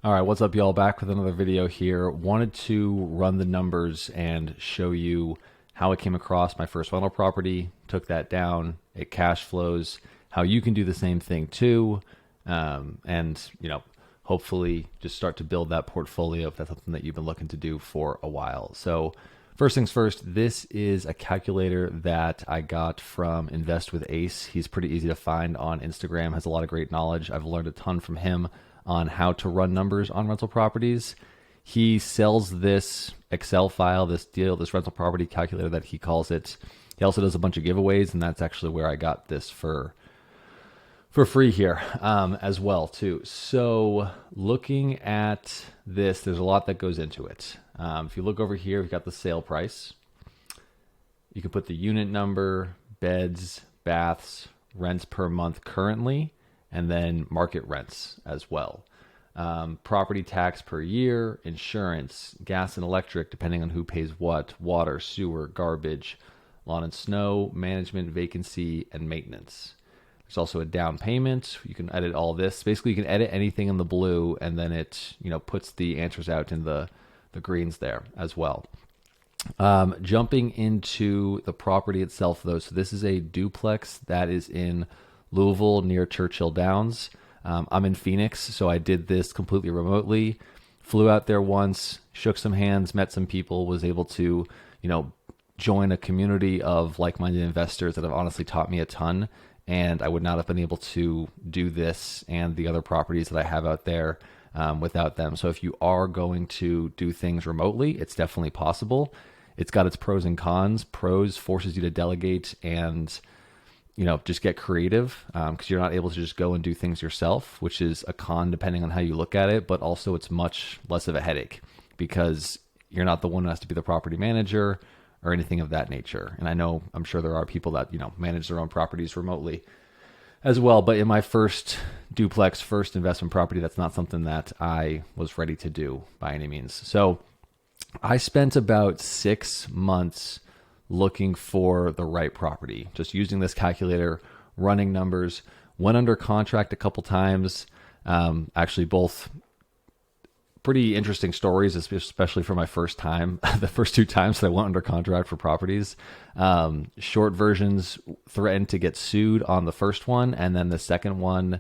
All right, what's up, y'all? Back with another video here. Wanted to run the numbers and show you how I came across my first rental property, took that down, it cash flows, how you can do the same thing too, and hopefully just start to build that portfolio if that's something that you've been looking to do for a while. So first things first, this is a calculator that I got from Invest with Ace. He's pretty easy to find on Instagram, has a lot of great knowledge. I've learned a ton from him on how to run numbers on rental properties. He sells this Excel file, this rental property calculator that he calls it. He also does a bunch of giveaways, and that's actually where I got this for free here as well too. So looking at this, there's a lot that goes into it. If you look over here, we've got the sale price. You can put the unit number, beds, baths, rents per month currently, and then market rents as well. Property tax per year, insurance, gas and electric, depending on who pays what, water, sewer, garbage, lawn and snow, management, vacancy, and maintenance. There's also a down payment. You can edit all this. Basically, you can edit anything in the blue, and then it puts the answers out in the greens there as well. Jumping into the property itself, though, so this is a duplex that is in Louisville near Churchill Downs. I'm in Phoenix, so I did this completely remotely. Flew out there once, shook some hands, met some people, was able to, join a community of like-minded investors that have honestly taught me a ton. And I would not have been able to do this and the other properties that I have out there without them. So if you are going to do things remotely, it's definitely possible. It's got its pros and cons. Pros forces you to delegate and just get creative because you're not able to just go and do things yourself, which is a con depending on how you look at it. But also it's much less of a headache because you're not the one who has to be the property manager or anything of that nature. And I'm sure there are people that, manage their own properties remotely as well. But in my first duplex, first investment property, that's not something that I was ready to do by any means. So I spent about 6 months looking for the right property, just using this calculator, running numbers, went under contract a couple times. Actually, both pretty interesting stories, especially for my first time. The first 2 times that I went under contract for properties. Short versions threatened to get sued on the first one, and then the second one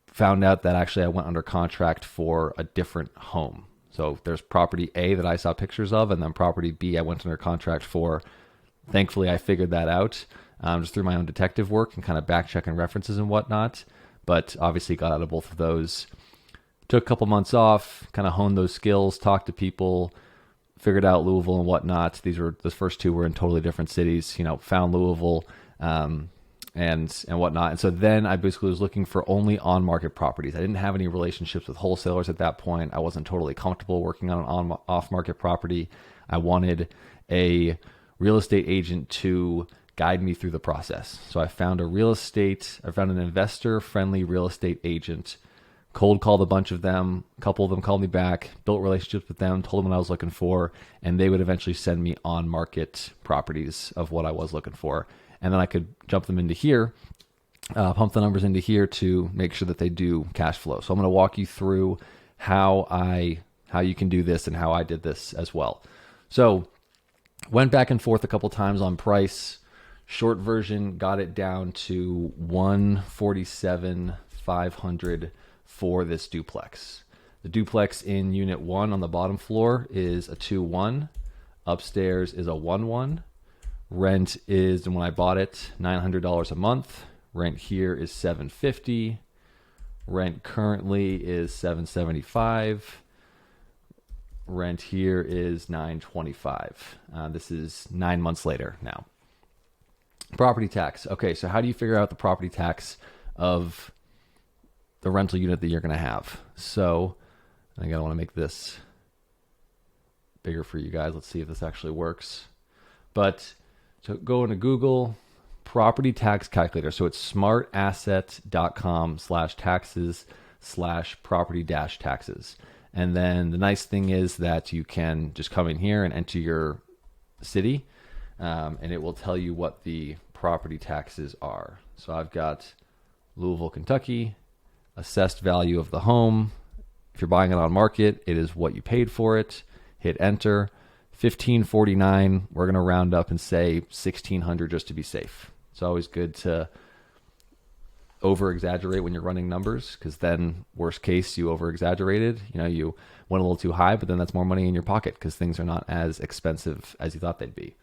found out that actually I went under contract for a different home. So there's property A that I saw pictures of, and then property B I went under contract for. Thankfully, I figured that out just through my own detective work and kind of back checking references and whatnot. But obviously got out of both of those. Took a couple months off, kind of honed those skills, talked to people, figured out Louisville and whatnot. The first 2 were in totally different cities, found Louisville and whatnot. And so then I basically was looking for only on-market properties. I didn't have any relationships with wholesalers at that point. I wasn't totally comfortable working on an off-market property. I wanted a real estate agent to guide me through the process. So I found an investor-friendly real estate agent, cold called a bunch of them, a couple of them called me back, built relationships with them, told them what I was looking for, and they would eventually send me on-market properties of what I was looking for. And then I could jump them into here, pump the numbers into here to make sure that they do cash flow. So I'm going to walk you through how you can do this and how I did this as well. So went back and forth a couple times on price. Short version got it down to $147,500 for this duplex. The duplex in unit 1 on the bottom floor is a 2-1. Upstairs is a 1-1. Rent is, when I bought it, $900 a month. Rent here is $750. Rent currently is $775. Rent here is $925. This is 9 months later now. Property tax. Okay, so how do you figure out the property tax of the rental unit that you're going to have? So I think I want to make this bigger for you guys. Let's see if this actually works. But so go into Google, property tax calculator. So it's smartasset.com/taxes/property-taxes. And then the nice thing is that you can just come in here and enter your city, and it will tell you what the property taxes are. So I've got Louisville, Kentucky, assessed value of the home, If you're buying it on market, it is what you paid for it. Hit enter. 1549. We're going to round up and say 1600 just to be safe. It's always good to over exaggerate when you're running numbers, because then worst case you over exaggerated. You went a little too high, but then that's more money in your pocket because things are not as expensive as you thought they'd be.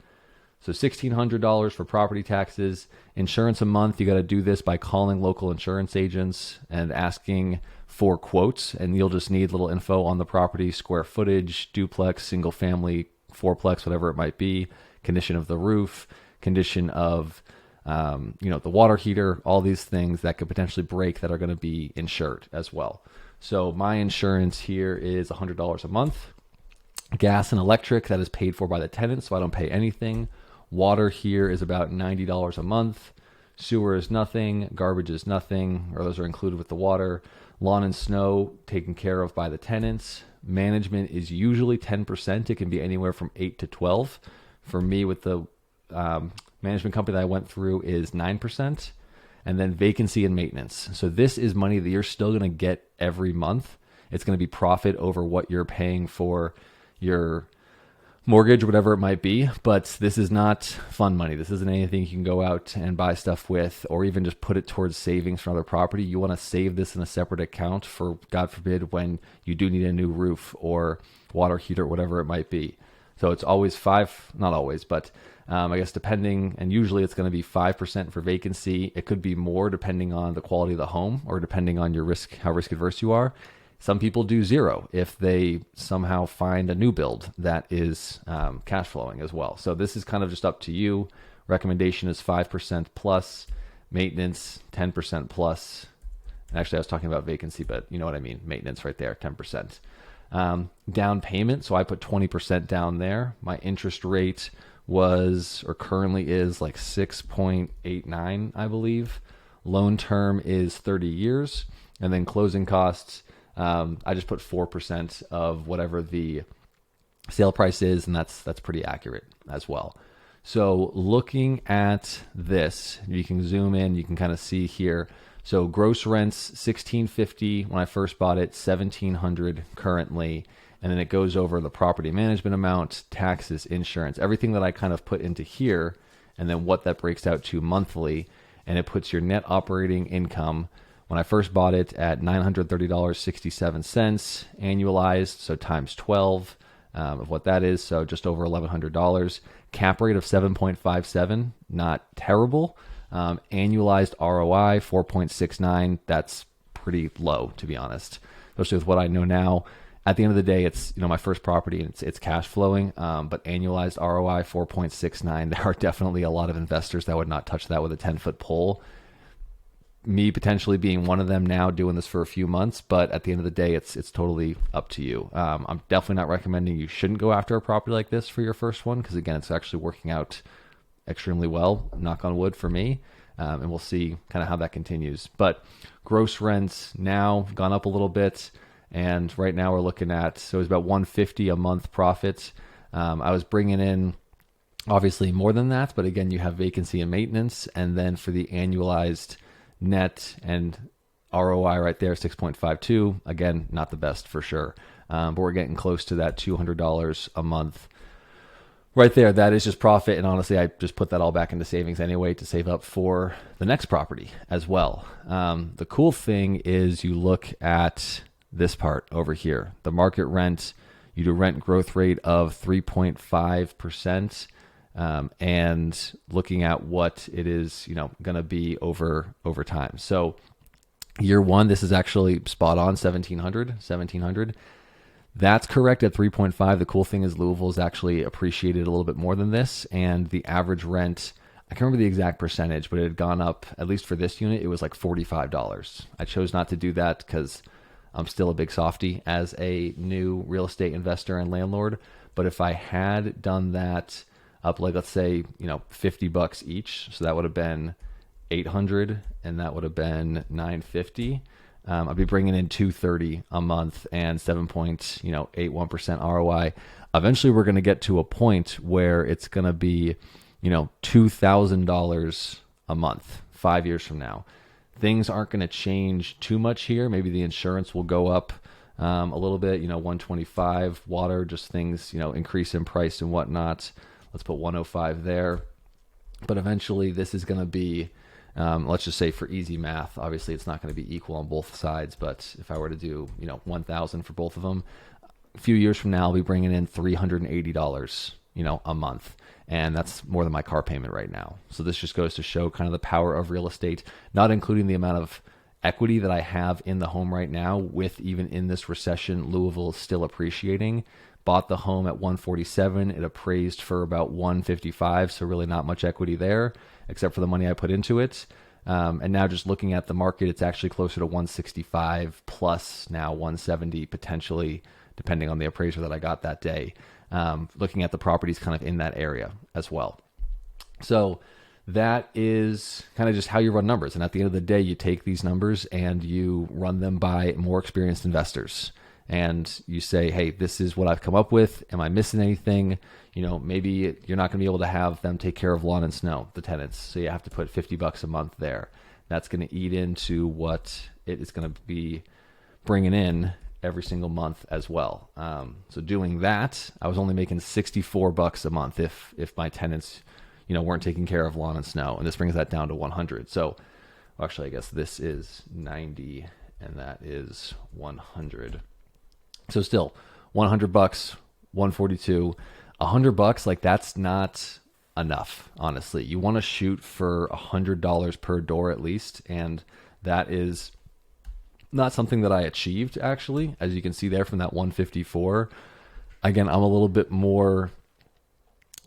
So $1,600 for property taxes. Insurance a month, you got to do this by calling local insurance agents and asking for quotes, and you'll just need little info on the property: square footage, duplex, single family, fourplex, whatever it might be, condition of the roof, condition of the water heater, all these things that could potentially break that are going to be insured as well. So my insurance here is $100 a month. Gas and electric, that is paid for by the tenant, so I don't pay anything. Water here is about $90 a month. Sewer is nothing. Garbage is nothing, or those are included with the water. Lawn and snow taken care of by the tenants. Management is usually 10%. It can be anywhere from 8 to 12. For me, with the management company that I went through, is 9%. And then vacancy and maintenance. So this is money that you're still going to get every month. It's going to be profit over what you're paying for your mortgage, whatever it might be. But this is not fun money. This isn't anything you can go out and buy stuff with, or even just put it towards savings for another property. You want to save this in a separate account for, God forbid, when you do need a new roof or water heater, whatever it might be. So it's always not always, but I guess depending, and usually it's going to be 5% for vacancy. It could be more depending on the quality of the home or depending on your risk, how risk adverse you are. Some people do 0 if they somehow find a new build that is cash flowing as well. So this is kind of just up to you. Recommendation is 5% plus, maintenance 10% plus. Actually, I was talking about vacancy, but you know what I mean. Maintenance right there, 10%. Down payment, so I put 20% down there. My interest rate was, or currently is, like 6.89, I believe. Loan term is 30 years. And then closing costs, I just put 4% of whatever the sale price is, and that's pretty accurate as well. So looking at this, you can zoom in, you can kind of see here. So gross rents, $1,650 when I first bought it, $1,700 currently. And then it goes over the property management amount, taxes, insurance, everything that I kind of put into here, and then what that breaks out to monthly. And it puts your net operating income, when I first bought it, at $930.67 annualized, so times 12 of what that is, so just over $1,100. Cap rate of 7.57, not terrible. Annualized ROI 4.69, that's pretty low, to be honest, especially with what I know now. At the end of the day, it's my first property and it's cash flowing, but annualized ROI 4.69. There are definitely a lot of investors that would not touch that with a 10-foot pole. Me potentially being one of them now, doing this for a few months, but at the end of the day, it's totally up to you. I'm definitely not recommending you shouldn't go after a property like this for your first one, because again, it's actually working out extremely well, knock on wood, for me. And we'll see kind of how that continues. But gross rents now gone up a little bit. And right now we're looking at, so it's about $150 a month profit. I was bringing in obviously more than that, but again, you have vacancy and maintenance. And then for the annualized net and ROI right there, 6.52. Again, not the best for sure. But we're getting close to that $200 a month. Right there, that is just profit. And honestly, I just put that all back into savings anyway to save up for the next property as well. The cool thing is you look at this part over here, the market rent. You do rent growth rate of 3.5%, and looking at what it is, going to be over time. So year one, this is actually spot on, 1700. That's correct at 3.5. The cool thing is Louisville is actually appreciated a little bit more than this, and the average rent, I can't remember the exact percentage, but it had gone up, at least for this unit, it was like $45. I chose not to do that because I'm still a big softie as a new real estate investor and landlord. But if I had done that up, like, let's say, $50 each, so that would have been 800, and that would have been 950. I'd be bringing in $230 a month and 7.81% ROI. Eventually, we're going to get to a point where it's going to be, $2,000 a month 5 years from now. Things aren't going to change too much here. Maybe the insurance will go up a little bit, 125 water, just things, increase in price and whatnot. Let's put 105 there. But eventually this is going to be, let's just say for easy math, obviously it's not going to be equal on both sides, but if I were to do, 1,000 for both of them, a few years from now, I'll be bringing in $380, a month. And that's more than my car payment right now. So this just goes to show kind of the power of real estate, not including the amount of equity that I have in the home right now. With even in this recession, Louisville is still appreciating. Bought the home at 147. It appraised for about 155. So really not much equity there, except for the money I put into it. And now just looking at the market, it's actually closer to 165 plus now 170 potentially, depending on the appraiser that I got that day. Looking at the properties kind of in that area as well. So that is kind of just how you run numbers. And at the end of the day, you take these numbers and you run them by more experienced investors. And you say, hey, this is what I've come up with. Am I missing anything? Maybe you're not going to be able to have them take care of lawn and snow, the tenants. So you have to put $50 a month there. That's going to eat into what it is going to be bringing in every single month as well. So doing that, I was only making $64 a month if my tenants, weren't taking care of lawn and snow. And this brings that down to 100. So actually, I guess this is 90 and that is 100. So still $100, 142, $100. Like that's not enough, honestly. You want to shoot for $100 per door at least. And that is not something that I achieved, actually, as you can see there from that 154. Again, I'm a little bit more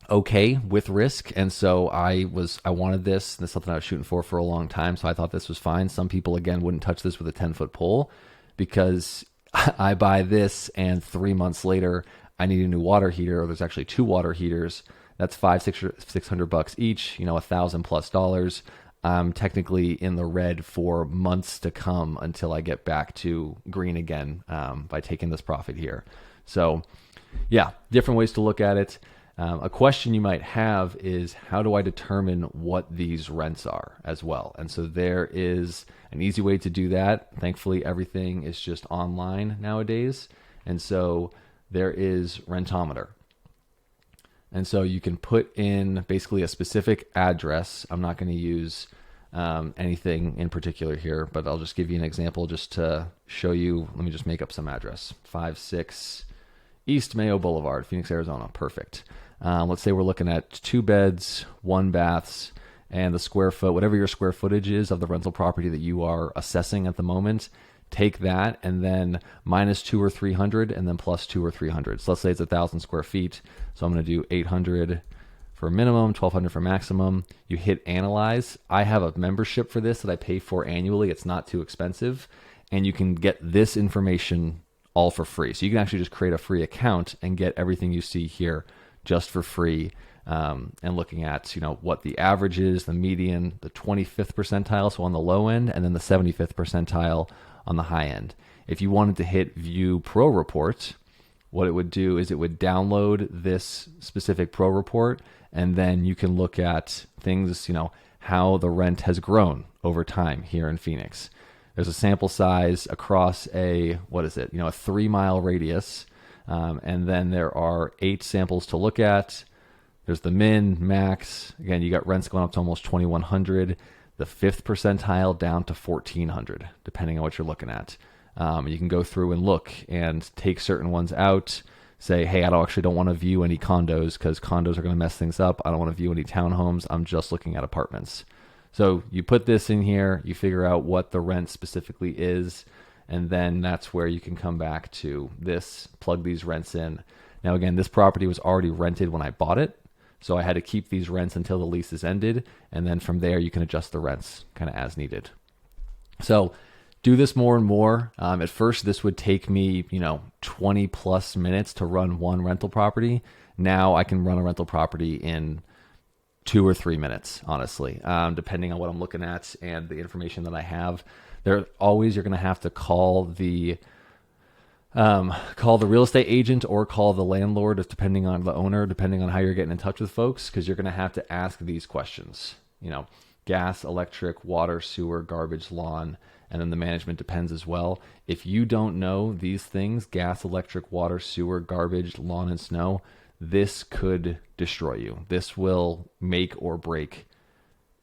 okay with risk, and so I wanted this. That's something I was shooting for a long time, so I thought this was fine. Some people, again, wouldn't touch this with a 10-foot pole because I buy this, and 3 months later, I need a new water heater, or there's actually 2 water heaters. That's $600 each, $1,000+ I'm technically in the red for months to come until I get back to green again by taking this profit here. So yeah, different ways to look at it. A question you might have is, how do I determine what these rents are as well? And so there is an easy way to do that. Thankfully, everything is just online nowadays. And so there is Rentometer. And so you can put in basically a specific address. I'm not going to use anything in particular here, but I'll just give you an example just to show you. Let me just make up some address. 56 East Mayo Boulevard, Phoenix, Arizona. Perfect. Let's say we're looking at 2 beds, 1 baths, and the square foot, whatever your square footage is of the rental property that you are assessing at the moment. Take that and then minus 200 or 300 and then plus 200 or 300. So let's say it's 1,000 square feet. So I'm going to do 800 for minimum, 1,200 for maximum. You hit analyze. I have a membership for this that I pay for annually. It's not too expensive. And you can get this information all for free. So you can actually just create a free account and get everything you see here just for free. And looking at, what the average is, the median, the 25th percentile, so on the low end, and then the 75th percentile on the high end. If you wanted to hit view pro report, what it would do is it would download this specific pro report, and then you can look at things, how the rent has grown over time here in Phoenix. There's a sample size across a 3-mile radius. And then there are 8 samples to look at. There's the min, max. Again, you got rents going up to almost 2,100. The 5th percentile down to 1,400, depending on what you're looking at. You can go through and look and take certain ones out. Say, hey, I don't want to view any condos because condos are going to mess things up. I don't want to view any townhomes. I'm just looking at apartments. So you put this in here. You figure out what the rent specifically is. And then that's where you can come back to this, plug these rents in. Now, again, this property was already rented when I bought it. So I had to keep these rents until the lease is ended. And then from there, you can adjust the rents kind of as needed. So do this more and more. At first, this would take me, 20 plus minutes to run one rental property. Now I can run a rental property in 2 or 3 minutes, honestly, depending on what I'm looking at and the information that I have. You're going to have to call the real estate agent or call the landlord, depending on the owner, depending on how you're getting in touch with folks, because you're going to have to ask these questions, gas, electric, water, sewer, garbage, lawn, and then the management depends as well. If you don't know these things, gas, electric, water, sewer, garbage, lawn and snow, this could destroy you. This will make or break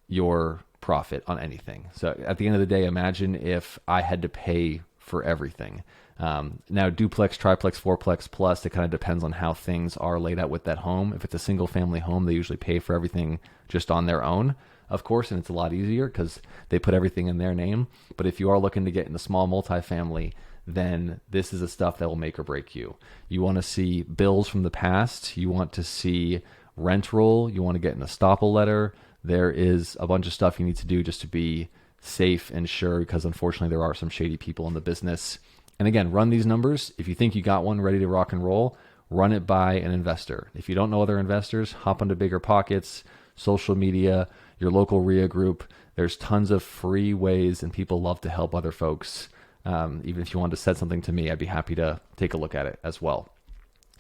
your profit on anything. So at the end of the day, imagine if I had to pay for everything. Now, duplex, triplex, fourplex plus, it kind of depends on how things are laid out with that home. If it's a single family home, they usually pay for everything just on their own, of course, and it's a lot easier because they put everything in their name. But if you are looking to get in a small multifamily, then this is the stuff that will make or break you. You want to see bills from the past. You want to see rent roll. You want to get an estoppel letter. There is a bunch of stuff you need to do just to be safe and sure, because unfortunately there are some shady people in the business. And again, run these numbers. If you think you got one ready to rock and roll, run it by an investor. If you don't know other investors, hop onto Bigger Pockets, social media, your local RIA group. There's tons of free ways, and people love to help other folks. Even if you wanted to set something to me, I'd be happy to take a look at it as well.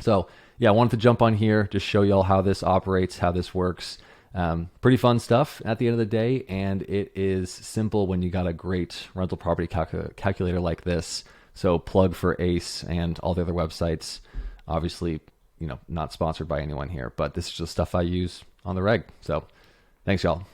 So yeah, I wanted to jump on here, just show y'all how this operates, how this works. Pretty fun stuff at the end of the day, and it is simple when you got a great rental property calculator like this. So plug for ACE and all the other websites. Obviously, not sponsored by anyone here, but this is just stuff I use on the reg. So thanks, y'all.